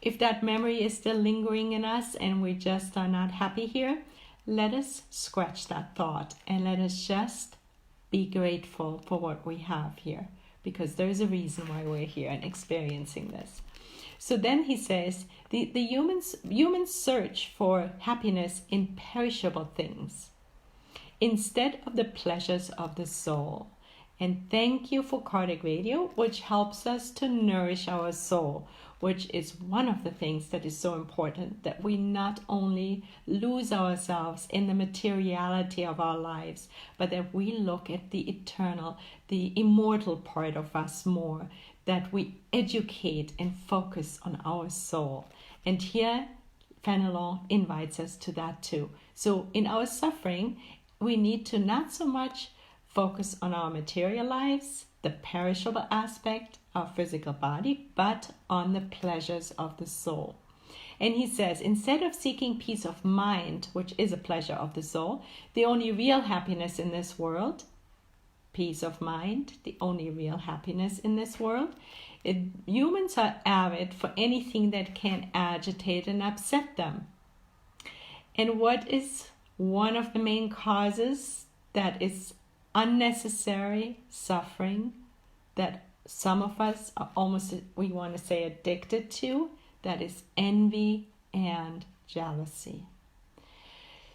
if that memory is still lingering in us and we just are not happy here, let us scratch that thought and let us just be grateful for what we have here, because there's a reason why we're here and experiencing this. So then he says, the humans search for happiness in perishable things instead of the pleasures of the soul. And thank you for Kardec Radio, which helps us to nourish our soul, which is one of the things that is so important, that we not only lose ourselves in the materiality of our lives, but that we look at the eternal, the immortal part of us more, that we educate and focus on our soul. And here, Fenelon invites us to that too. So in our suffering, we need to not so much focus on our material lives, the perishable aspect, our physical body, but on the pleasures of the soul. And he says, instead of seeking peace of mind, which is a pleasure of the soul, the only real happiness in this world, peace of mind, the only real happiness in this world, humans are avid for anything that can agitate and upset them. And what is one of the main causes that is unnecessary suffering that some of us are almost, we want to say, addicted to? That is envy and jealousy.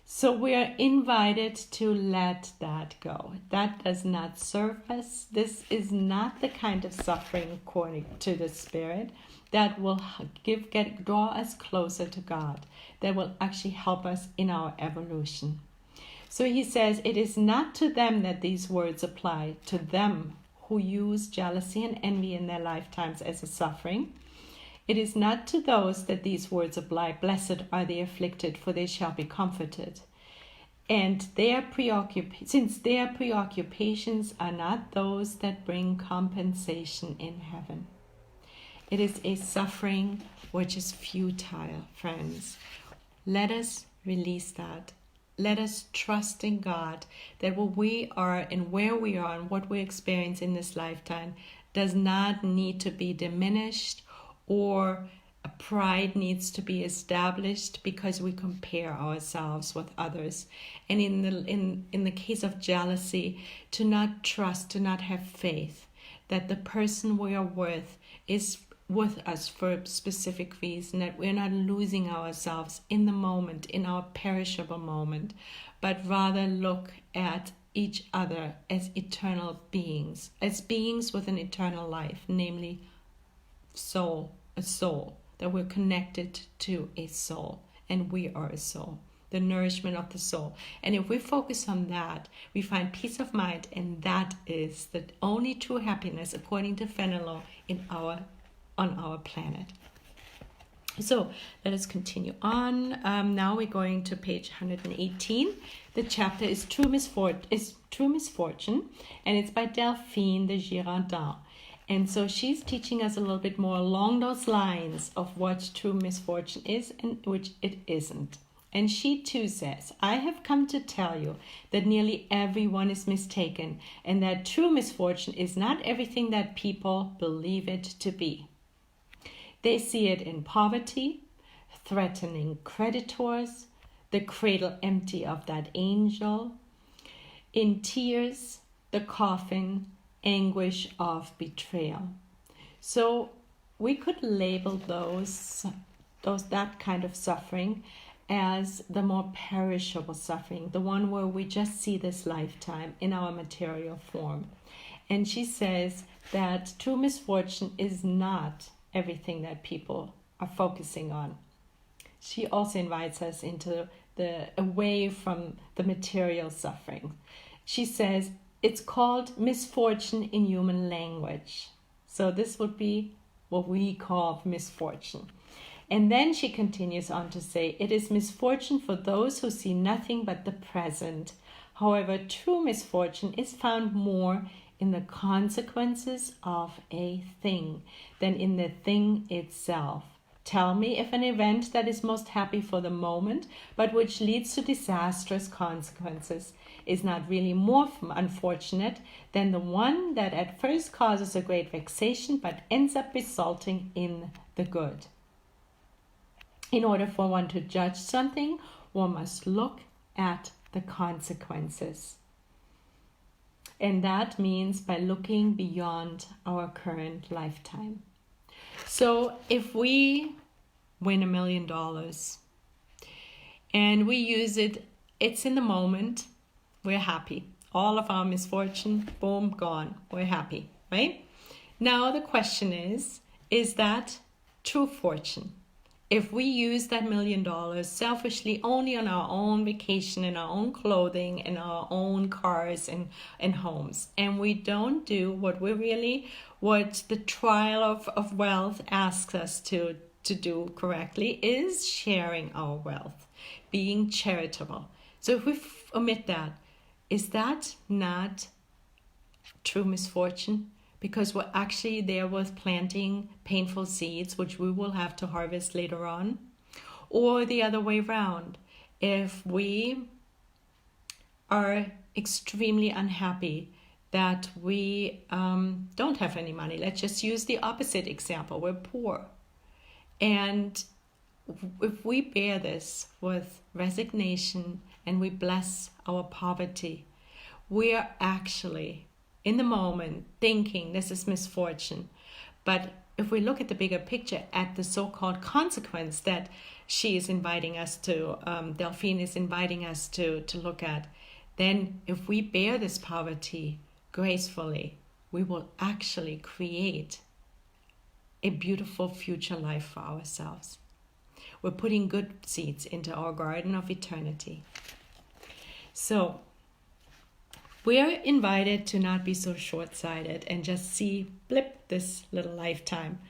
So we are invited to let that go. That does not serve us. This is not the kind of suffering, according to the Spirit, that will draw us closer to God, that will actually help us in our evolution. So he says, it is not to them that these words apply, to them who use jealousy and envy in their lifetimes as a suffering. It is not to those that these words apply, blessed are the afflicted, for they shall be comforted. And since their preoccupations are not those that bring compensation in heaven. It is a suffering which is futile, friends. Let us release that. Let us trust in God that what we are and where we are and what we experience in this lifetime does not need to be diminished, or a pride needs to be established because we compare ourselves with others. And in the case of jealousy, to not trust, to not have faith that the person we are with is with us for a specific reason, that we're not losing ourselves in the moment, in our perishable moment, but rather look at each other as eternal beings, as beings with an eternal life, namely a soul, that we're connected to a soul, and we are a soul, the nourishment of the soul. And if we focus on that, we find peace of mind, and that is the only true happiness, according to Fenelon, on our planet. So let us continue on. Now we're going to page 118. The chapter is True Misfortune, and it's by Delphine de Girardin. And so she's teaching us a little bit more along those lines of what true misfortune is and which it isn't. And she too says, I have come to tell you that nearly everyone is mistaken, and that true misfortune is not everything that people believe it to be. They see it in poverty, threatening creditors, the cradle empty of that angel, in tears, the coffin, anguish of betrayal. So we could label that kind of suffering as the more perishable suffering, the one where we just see this lifetime in our material form. And she says that true misfortune is not everything that people are focusing on. She also invites us into away from the material suffering. She says it's called misfortune in human language. So this would be what we call misfortune. And then she continues on to say, it is misfortune for those who see nothing but the present. However, true misfortune is found more in the consequences of a thing than in the thing itself. Tell me if an event that is most happy for the moment, but which leads to disastrous consequences, is not really more unfortunate than the one that at first causes a great vexation, but ends up resulting in the good. In order for one to judge something, one must look at the consequences. And that means by looking beyond our current lifetime. So if we win $1 million and we use it, it's in the moment, we're happy. All of our misfortune, boom, gone. We're happy, right? Now the question is that true fortune? If we use that $1 million selfishly only on our own vacation, in our own clothing, in our own cars and homes, and we don't do what the trial of wealth asks us to do correctly, is sharing our wealth, being charitable. So if we omit that, is that not true misfortune? Because we're actually there with planting painful seeds, which we will have to harvest later on. Or the other way around. If we are extremely unhappy that we don't have any money, let's just use the opposite example. We're poor. And if we bear this with resignation and we bless our poverty, we are actually in the moment thinking this is misfortune. But if we look at the bigger picture, at the so-called consequence that she is inviting us to, Delphine is inviting us to look at, then if we bear this poverty gracefully, we will actually create a beautiful future life for ourselves. We're putting good seeds into our garden of eternity. So we are invited to not be so short-sighted and just see, blip, this little lifetime.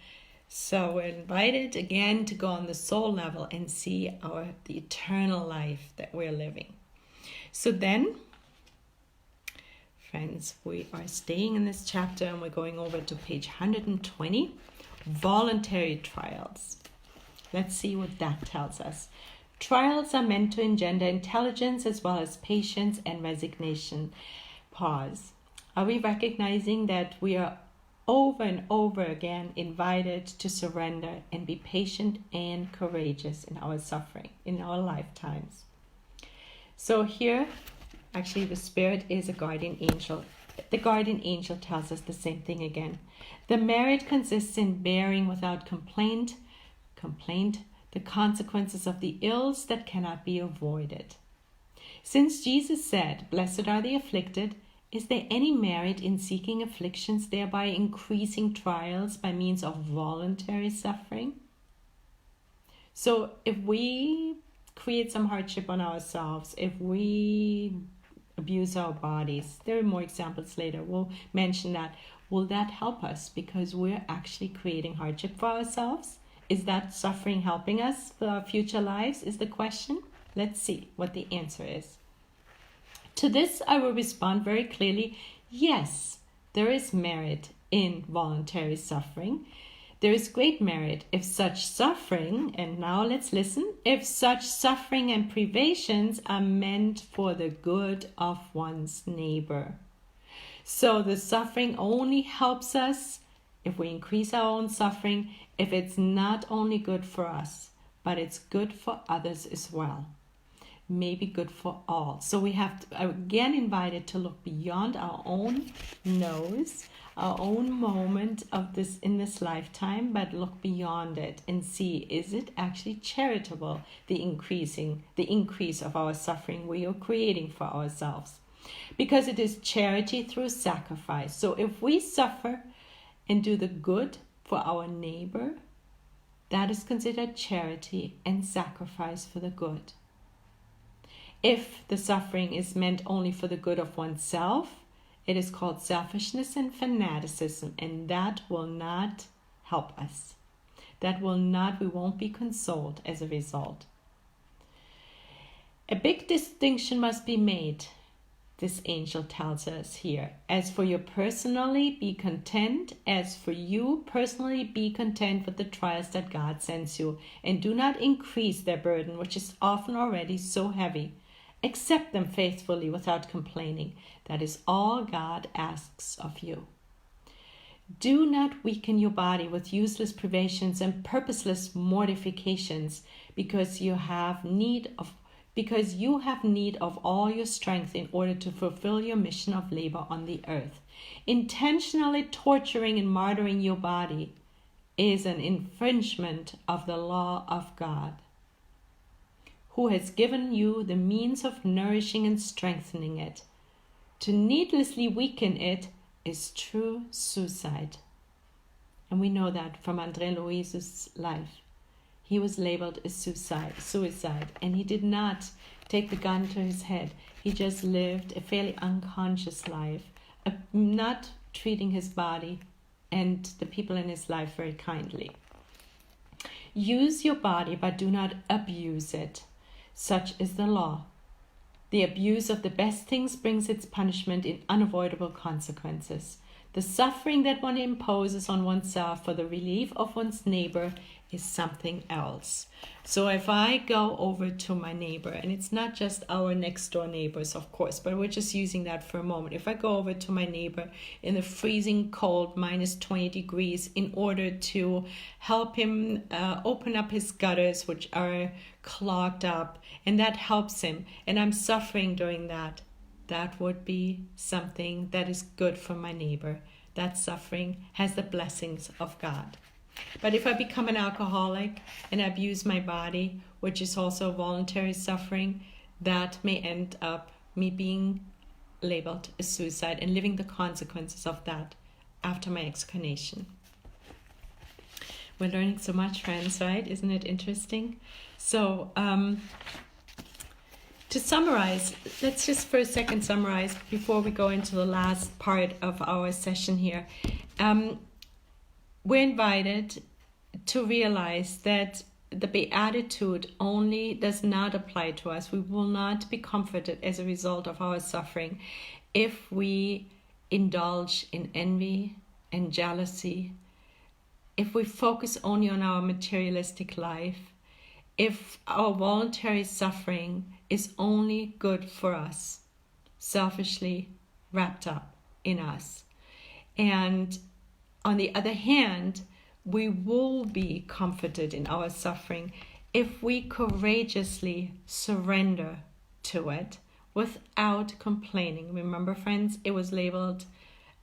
So we're invited again to go on the soul level and see the eternal life that we're living. So then, friends, we are staying in this chapter and we're going over to page 120, voluntary trials. Let's see what that tells us. Trials are meant to engender intelligence as well as patience and resignation. Pause. Are we recognizing that we are over and over again invited to surrender and be patient and courageous in our suffering, in our lifetimes? So here, actually, the Spirit is a guardian angel. The guardian angel tells us the same thing again. The merit consists in bearing without complaint, the consequences of the ills that cannot be avoided. Since Jesus said, "Blessed are the afflicted," is there any merit in seeking afflictions, thereby increasing trials by means of voluntary suffering? So if we create some hardship on ourselves, if we abuse our bodies, there are more examples later, we'll mention that. Will that help us because we're actually creating hardship for ourselves? Is that suffering helping us for our future lives is the question. Let's see what the answer is. To this, I will respond very clearly, yes, there is merit in voluntary suffering. There is great merit if such suffering, and now let's listen, if such suffering and privations are meant for the good of one's neighbor. So the suffering only helps us if we increase our own suffering, if it's not only good for us, but it's good for others as well. Maybe good for all. So we have to, again invited to look beyond our own nose, our own moment of this in this lifetime, but look beyond it and see, is it actually charitable, the increase of our suffering we are creating for ourselves? Because it is charity through sacrifice. So if we suffer and do the good for our neighbor, that is considered charity and sacrifice for the good. If the suffering is meant only for the good of oneself, it is called selfishness and fanaticism, and that will not help us. We won't be consoled as a result. A big distinction must be made, this angel tells us here. As for you personally, be content with the trials that God sends you, and do not increase their burden, which is often already so heavy. Accept them faithfully without complaining. That is all God asks of you. Do not weaken your body with useless privations and purposeless mortifications, because you have need of all your strength in order to fulfill your mission of labor on the earth. Intentionally torturing and martyring your body is an infringement of the law of God, who has given you the means of nourishing and strengthening it. To needlessly weaken it is true suicide. And we know that from André Louise's life. He was labeled as suicide, and he did not take the gun to his head. He just lived a fairly unconscious life, not treating his body and the people in his life very kindly. Use your body, but do not abuse it. Such is the law. The abuse of the best things brings its punishment in unavoidable consequences. The suffering that one imposes on oneself for the relief of one's neighbor is something else. So if I go over to my neighbor, and it's not just our next door neighbors, of course, but we're just using that for a moment. If I go over to my neighbor in the freezing cold, -20 degrees, in order to help him open up his gutters, which are clogged up, and that helps him, and I'm suffering during that, that would be something that is good for my neighbor. That suffering has the blessings of God. But if I become an alcoholic and abuse my body, which is also voluntary suffering, that may end up me being labeled as suicide and living the consequences of that after my excarnation. We're learning so much, friends, right? Isn't it interesting? So, to summarize, let's just for a second summarize before we go into the last part of our session here. We're invited to realize that the beatitude only does not apply to us. We will not be comforted as a result of our suffering if we indulge in envy and jealousy, if we focus only on our materialistic life, if our voluntary suffering is only good for us, selfishly wrapped up in us. And on the other hand, we will be comforted in our suffering if we courageously surrender to it without complaining. Remember, friends, it was labeled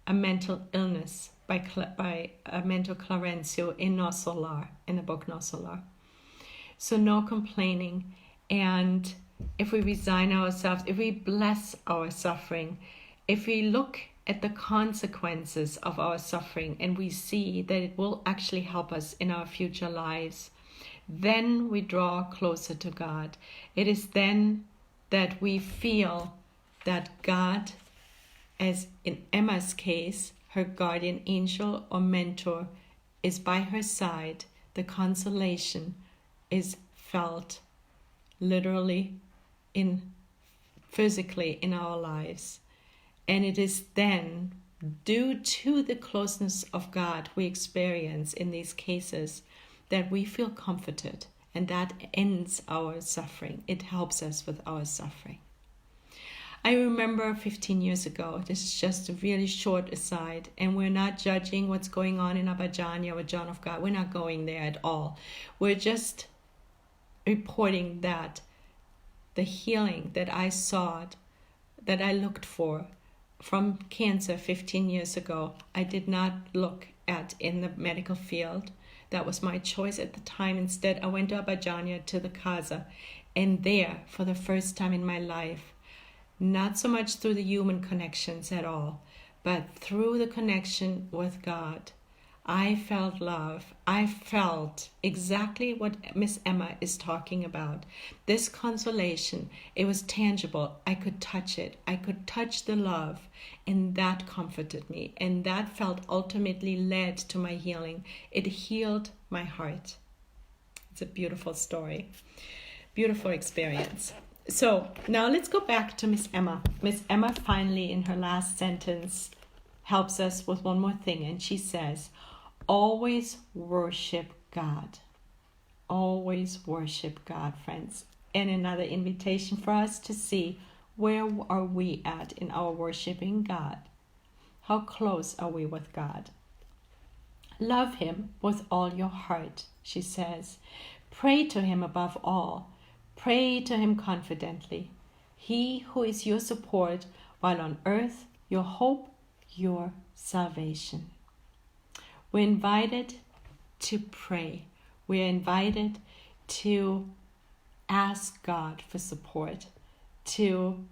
a mental illness by a mental Clarencio in No Solar, in the book No Solar. So no complaining. And if we resign ourselves, if we bless our suffering, if we look at the consequences of our suffering and we see that it will actually help us in our future lives, then we draw closer to God. It is then that we feel that God, as in Emma's case, her guardian angel or mentor, is by her side. The consolation is felt literally physically in our lives. And it is then, due to the closeness of God we experience in these cases, that we feel comforted, and that ends our suffering. It helps us with our suffering. I remember 15 years ago, this is just a really short aside, and we're not judging what's going on in Abajania with John of God. We're not going there at all. We're just reporting that the healing that I sought, that I looked for from cancer 15 years ago, I did not look at in the medical field. That was my choice at the time. Instead, I went to Abajania, to the Casa, and there, for the first time in my life, not so much through the human connections at all, but through the connection with God, I felt love. I felt exactly what Miss Emma is talking about. This consolation, it was tangible. I could touch it. I could touch the love, and that comforted me. And that felt ultimately led to my healing. It healed my heart. It's a beautiful story. Beautiful experience. So now let's go back to Miss Emma. Miss Emma finally, in her last sentence, helps us with one more thing. And she says, always worship God. Always worship God, friends. And another invitation for us to see, where are we at in our worshiping God? How close are we with God? Love Him with all your heart, she says. Pray to Him above all. Pray to Him confidently. He who is your support while on earth, your hope, your salvation. We're invited to pray. We're invited to ask God for support, to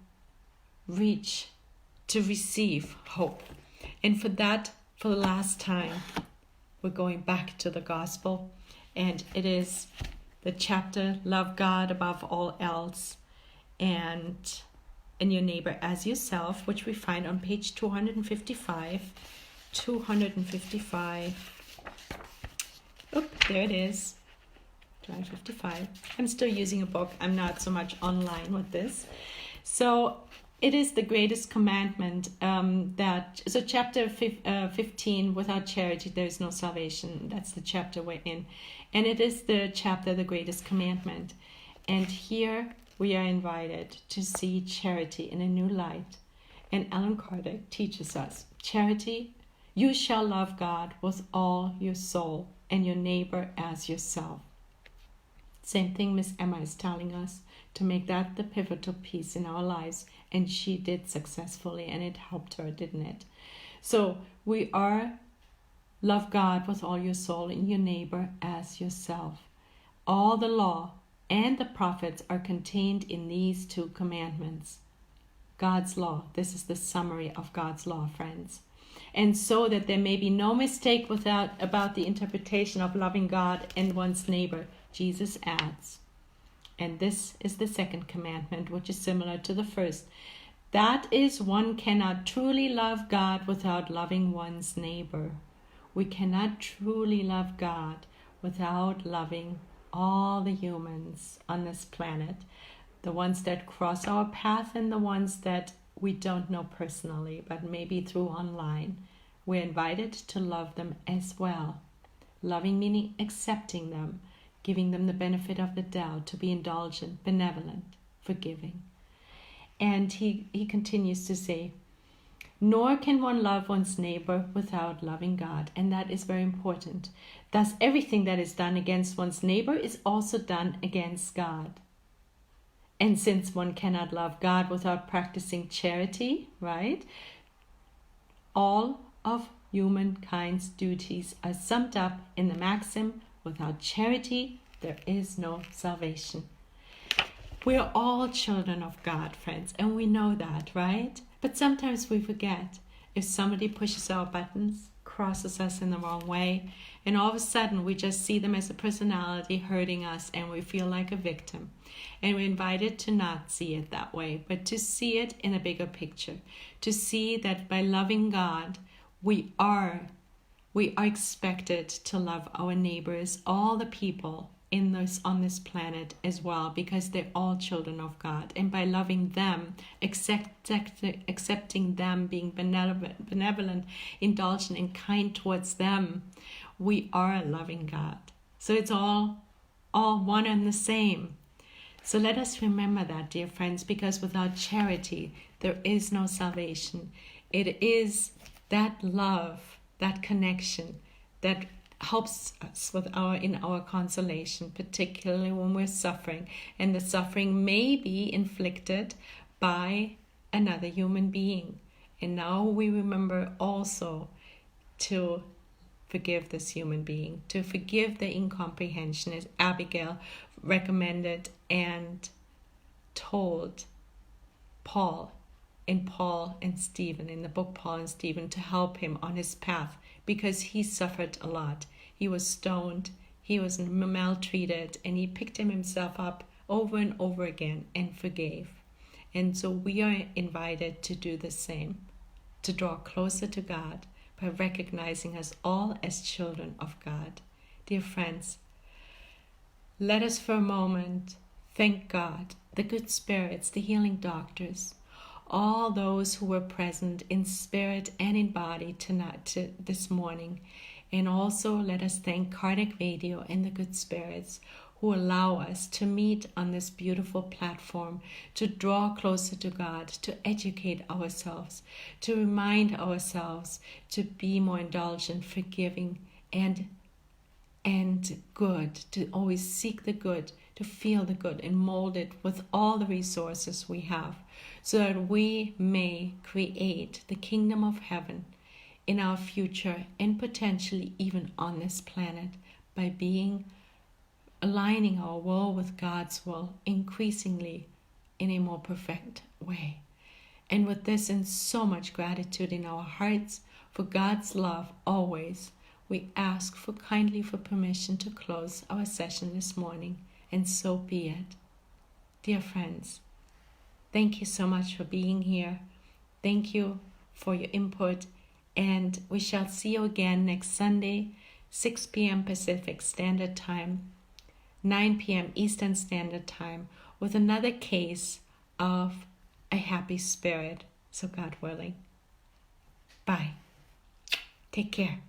reach, to receive hope. And for that, for the last time, we're going back to the gospel. And it is the chapter, Love God Above All Else, and your neighbor as yourself, which we find on page 255. 255. Oh, there it is. 255. I'm still using a book. I'm not so much online with this. So it is the greatest commandment so chapter 15, without charity there is no salvation. That's the chapter we're in. And it is the chapter, the greatest commandment. And here we are invited to see charity in a new light. And Alan Kardec teaches us charity. You shall love God with all your soul and your neighbor as yourself. Same thing Miss Emma is telling us, to make that the pivotal piece in our lives. And she did successfully, and it helped her, didn't it? So we are love God with all your soul and your neighbor as yourself. All the law and the prophets are contained in these two commandments. God's law. This is the summary of God's law, friends. And so that there may be no mistake about the interpretation of loving God and one's neighbor, Jesus adds, and this is the second commandment, which is similar to the first. That is, one cannot truly love God without loving one's neighbor. We cannot truly love God without loving all the humans on this planet, the ones that cross our path and the ones that we don't know personally, but maybe through online. We're invited to love them as well. Loving meaning accepting them, giving them the benefit of the doubt, to be indulgent, benevolent, forgiving. And he continues to say, nor can one love one's neighbor without loving God. And that is very important. Thus, everything that is done against one's neighbor is also done against God. And since one cannot love God without practicing charity, right? All of humankind's duties are summed up in the maxim, without charity, there is no salvation. We are all children of God, friends, and we know that, right? But sometimes we forget. If somebody pushes our buttons, crosses us in the wrong way, and all of a sudden we just see them as a personality hurting us and we feel like a victim. And we're invited to not see it that way, but to see it in a bigger picture. To see that by loving God, we are expected to love our neighbors, all the people on this planet as well, because they're all children of God. And by loving them, accepting them, being benevolent, indulgent, and kind towards them, we are loving God. So it's all one and the same. So let us remember that, dear friends, because without charity, there is no salvation. It is that love, that connection, that helps us in our consolation, particularly when we're suffering. And the suffering may be inflicted by another human being. And now we remember also to forgive this human being, to forgive the incomprehension, as Abigail recommended and told Paul in the book Paul and Stephen, to help him on his path, because he suffered a lot. He was stoned, he was maltreated, and he picked himself up over and over again and forgave. And so we are invited to do the same, to draw closer to God by recognizing us all as children of God. Dear friends, let us for a moment thank God, the good spirits, the healing doctors, all those who were present in spirit and in body this morning. And also let us thank Karnak Radio and the good spirits who allow us to meet on this beautiful platform, to draw closer to God, to educate ourselves, to remind ourselves to be more indulgent, forgiving, and good, to always seek the good, to feel the good and mold it with all the resources we have, so that we may create the kingdom of heaven in our future and potentially even on this planet by aligning our will with God's will increasingly in a more perfect way. And with this and so much gratitude in our hearts for God's love always, we ask kindly for permission to close our session this morning, and so be it. Dear friends, thank you so much for being here. Thank you for your input, and we shall see you again next Sunday, 6 p.m. Pacific Standard Time, 9 p.m. Eastern Standard Time, with another case of a happy spirit, so God willing. Bye. Take care.